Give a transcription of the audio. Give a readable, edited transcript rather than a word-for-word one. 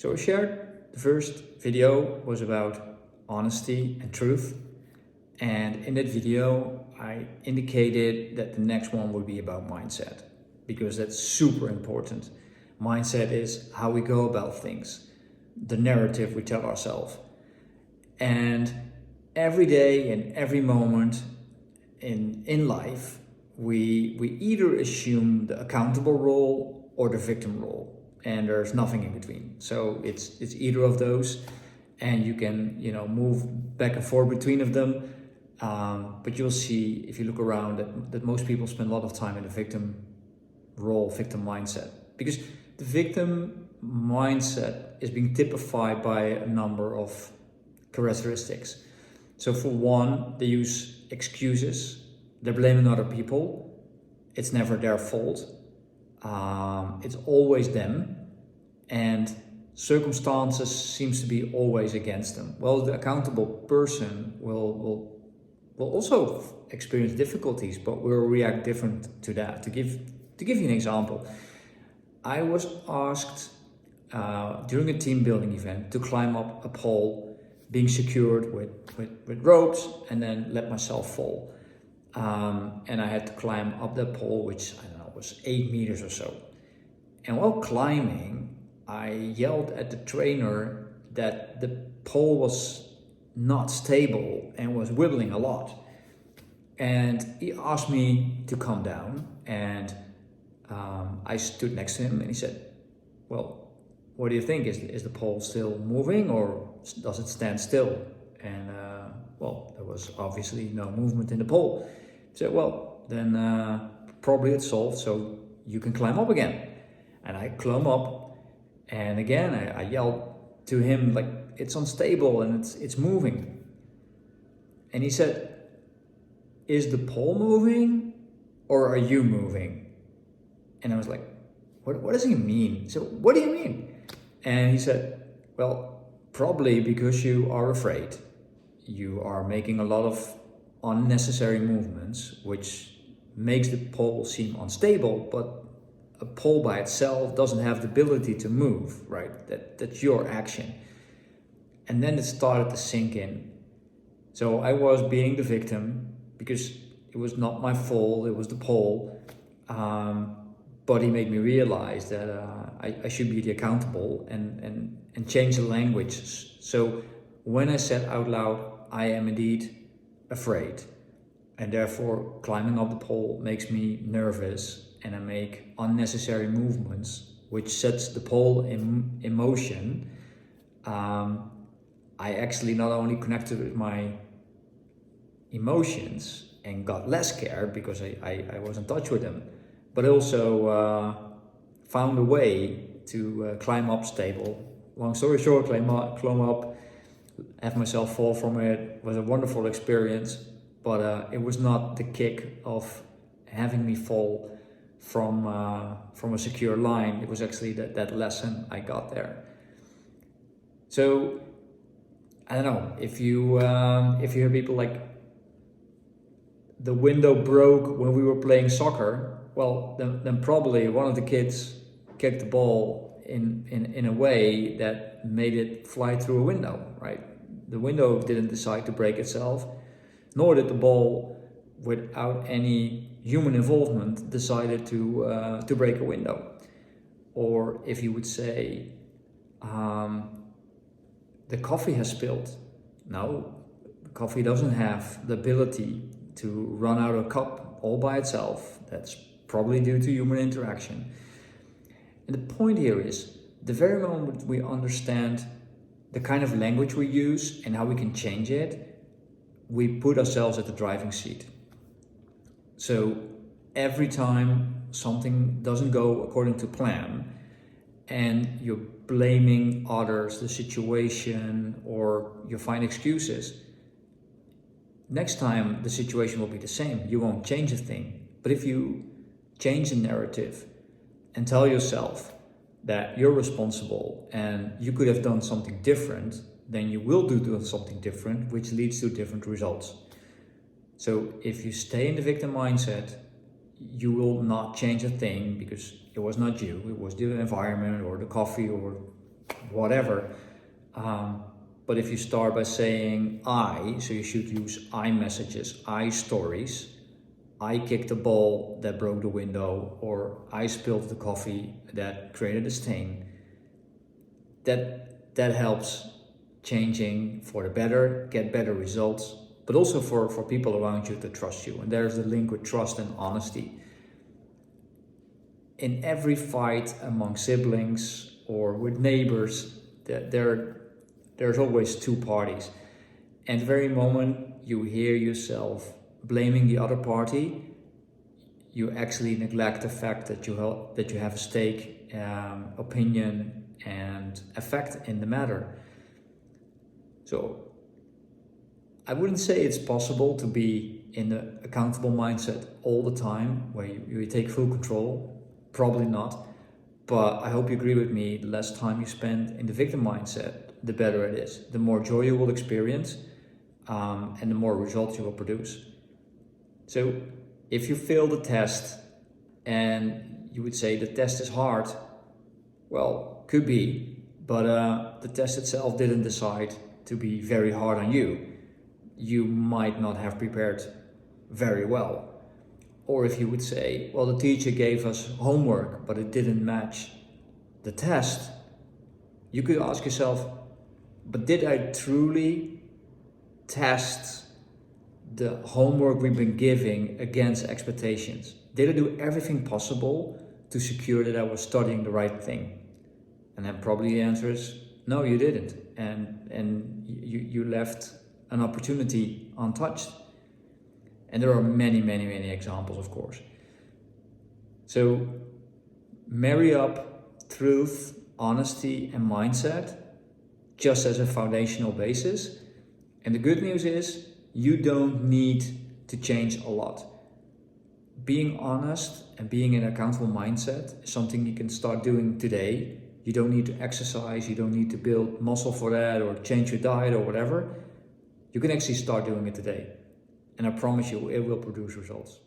So I shared the first video was about honesty and truth. And in that video, I indicated that the next one would be about mindset, because that's super important. Mindset is how we go about things, the narrative we tell ourselves. And every day and every moment in life, we either assume the accountable role or the victim role, and there's nothing in between. So it's either of those, and you can move back and forth between of them. But you'll see, if you look around, that most people spend a lot of time in the victim role, victim mindset, because the victim mindset is being typified by a number of characteristics. So for one, they use excuses. They're blaming other people. It's never their fault. It's always them, and circumstances seems to be always against them. Well, the accountable person will also experience difficulties, but will react different to that. To give you an example, I was asked during a team building event to climb up a pole, being secured with ropes, and then let myself fall. And I had to climb up that pole, which I don't know, was 8 meters or so. And while climbing, I yelled at the trainer that the pole was not stable and was wibbling a lot. And he asked me to calm down, and I stood next to him, and he said, "Well, what do you think? Is the pole still moving, or does it stand still?" And well, there was obviously no movement in the pole. He said, "Well, then probably it's solved, so you can climb up again." And I climbed up, and again I yelled to him like, "It's unstable and it's moving." And he said, "Is the pole moving, or are you moving?" And I was like, what does he mean? So what do you mean? And he said, "Well, probably because you are afraid. You are making a lot of unnecessary movements, which makes the pole seem unstable, but a pole by itself doesn't have the ability to move, right? That's your action." And then it started to sink in. So I was being the victim because it was not my fault, it was the pole. But he made me realize that I should be the accountable and change the language. So when I said out loud, "I am indeed afraid, and therefore climbing up the pole makes me nervous, and I make unnecessary movements, which sets the pole in motion," I actually not only connected with my emotions and got less scared because I was in touch with them, but also found a way to climb up stable. Long story short, climb up, have myself fall from it. It was a wonderful experience, but it was not the kick of having me fall from a secure line. It was actually that lesson I got there. So I don't know if you hear people like, "The window broke when we were playing soccer." Well, then probably one of the kids kicked the ball in a way that made it fly through a window, right? The window didn't decide to break itself, nor did the ball, without any human involvement, decided to break a window. Or if you would say, "The coffee has spilled." No, coffee doesn't have the ability to run out of a cup all by itself. That's probably due to human interaction. And the point here is, the very moment we understand the kind of language we use and how we can change it, we put ourselves at the driving seat. So every time something doesn't go according to plan, and you're blaming others, the situation, or you find excuses, next time the situation will be the same. You won't change a thing. But if you change the narrative and tell yourself that you're responsible and you could have done something different, then you will do something different, which leads to different results. So if you stay in the victim mindset, you will not change a thing, because it was not you, it was the environment or the coffee or whatever. But if you start by saying I, so you should use I messages, I stories, I kicked the ball that broke the window, or I spilled the coffee that created a stain. That helps changing for the better, get better results, but also for people around you to trust you. And there's the link with trust and honesty. In every fight among siblings or with neighbors, there's always two parties. And the very moment you hear yourself blaming the other party, you actually neglect the fact that you have a stake, opinion, and effect in the matter. So I wouldn't say it's possible to be in the accountable mindset all the time, where you take full control. Probably not. But I hope you agree with me, the less time you spend in the victim mindset, the better it is. The more joy you will experience, and the more results you will produce. So if you fail the test and you would say the test is hard, well, could be, but the test itself didn't decide to be very hard on you. You might not have prepared very well. Or if you would say, well, the teacher gave us homework, but it didn't match the test, you could ask yourself, but did I truly test the homework we've been giving against expectations? Did I do everything possible to secure that I was studying the right thing? And then probably the answer is, no, you didn't. And you left an opportunity untouched. And there are many, many, many examples, of course. So marry up truth, honesty, and mindset just as a foundational basis. And the good news is you don't need to change a lot. Being honest and being in an accountable mindset is something you can start doing today. You don't need to exercise, you don't need to build muscle for that or change your diet or whatever. You can actually start doing it today. And I promise you, it will produce results.